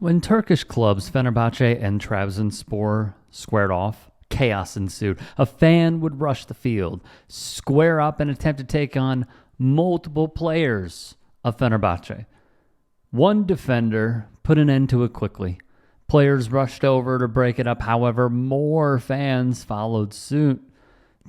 When Turkish clubs Fenerbahce and Trabzonspor squared off, chaos ensued. A fan would rush the field, square up, and attempt to take on multiple players of Fenerbahce. One defender put an end to it quickly. Players rushed over to break it up. However, more fans followed suit,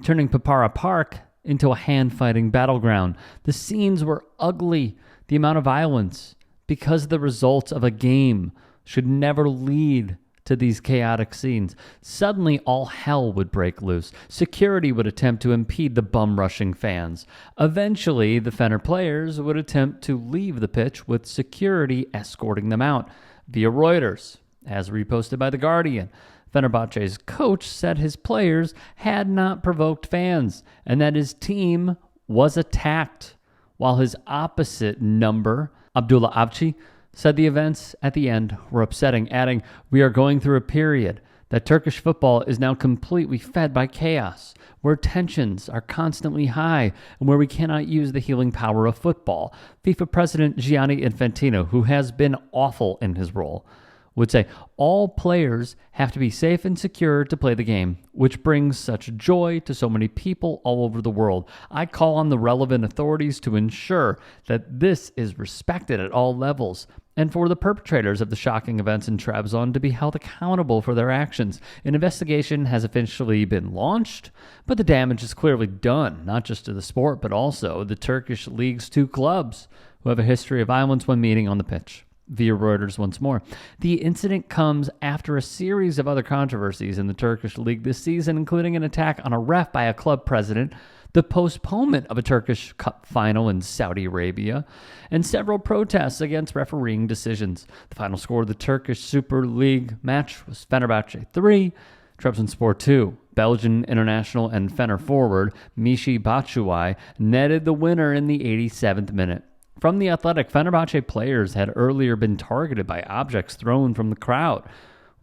turning Papara Park into a hand-fighting battleground. The scenes were ugly. The amount of violence, because the results of a game should never lead to these chaotic scenes. Suddenly, all hell would break loose. Security would attempt to impede the bum-rushing fans. Eventually, the Fener players would attempt to leave the pitch with security escorting them out. Via Reuters, as reposted by The Guardian, Fenerbahce's coach said his players had not provoked fans and that his team was attacked, while his opposite number, Abdullah Avci, said the events at the end were upsetting, adding, "We are going through a period that Turkish football is now completely fed by chaos, where tensions are constantly high and where we cannot use the healing power of football." FIFA President Gianni Infantino, who has been awful in his role, would say all players have to be safe and secure to play the game, which brings such joy to so many people all over the world. I call on the relevant authorities to ensure that this is respected at all levels, and for the perpetrators of the shocking events in Trabzon to be held accountable for their actions. An investigation has officially been launched, but the damage is clearly done, not just to the sport, but also the Turkish league's two clubs, who have a history of violence when meeting on the pitch. Via Reuters once more. The incident comes after a series of other controversies in the Turkish league this season, including an attack on a ref by a club president, the postponement of a Turkish Cup final in Saudi Arabia, and several protests against refereeing decisions. The final score of the Turkish Super League match was Fenerbahce 3, Trabzonspor 2. Belgian international and Fener forward Michy Batshuayi netted the winner in the 87th minute. From The Athletic, Fenerbahce players had earlier been targeted by objects thrown from the crowd,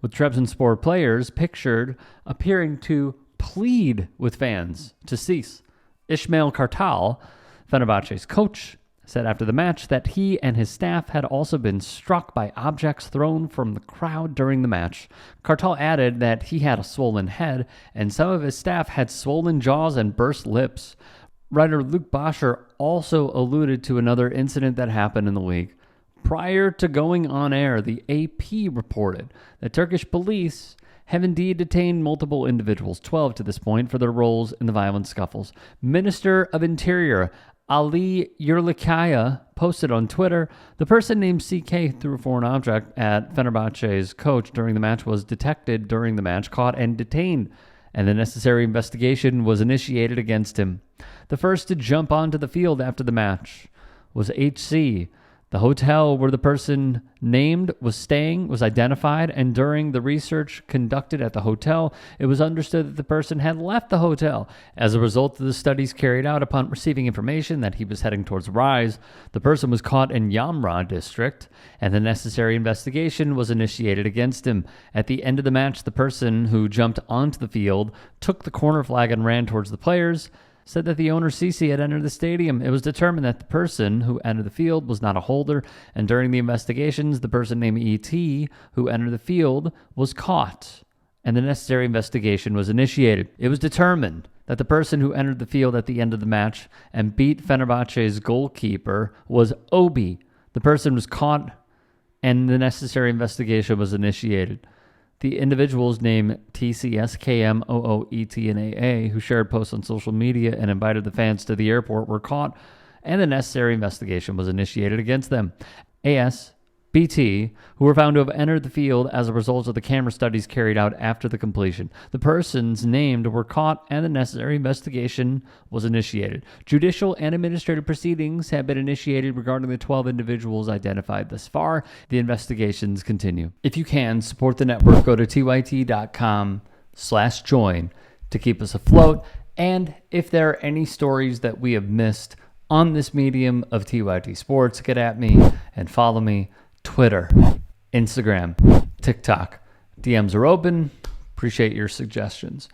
with Trabzonspor players pictured appearing to plead with fans to cease. Ismail Kartal, Fenerbahce's coach, said after the match that he and his staff had also been struck by objects thrown from the crowd during the match. Kartal added that he had a swollen head and some of his staff had swollen jaws and burst lips. Writer Luke Boscher also alluded to another incident that happened in the league. Prior to going on air, the AP reported that Turkish police have indeed detained multiple individuals, 12 to this point, for their roles in the violent scuffles. Minister of Interior Ali Yerlikaya posted on Twitter, "The person named CK threw a foreign object at Fenerbahce's coach during the match was detected during the match, caught and detained, and the necessary investigation was initiated against him. The first to jump onto the field after the match was HC. The hotel where the person named was staying was identified, and during the research conducted at the hotel, it was understood that the person had left the hotel. As a result of the studies carried out upon receiving information that he was heading towards Rise, the person was caught in Yamra district, and the necessary investigation was initiated against him. At the end of the match, the person who jumped onto the field took the corner flag and ran towards the players, said that the owner Sisi had entered the stadium. It was determined that the person who entered the field was not a holder, and during the investigations, the person named ET who entered the field was caught, and the necessary investigation was initiated. It was determined that the person who entered the field at the end of the match and beat Fenerbahce's goalkeeper was Obi. The person was caught, and the necessary investigation was initiated. The individuals named TCSKMOOET and AA, who shared posts on social media and invited the fans to the airport, were caught, and the necessary investigation was initiated against them. ASBT, who were found to have entered the field as a result of the camera studies carried out after the completion. The persons named were caught, and the necessary investigation was initiated. Judicial and administrative proceedings have been initiated regarding the 12 individuals identified thus far. The investigations continue. If you can, support the network. Go to tyt.com/join to keep us afloat. And if there are any stories that we have missed on this medium of TYT Sports, get at me and follow me. Twitter, Instagram, TikTok. DMs are open. Appreciate your suggestions.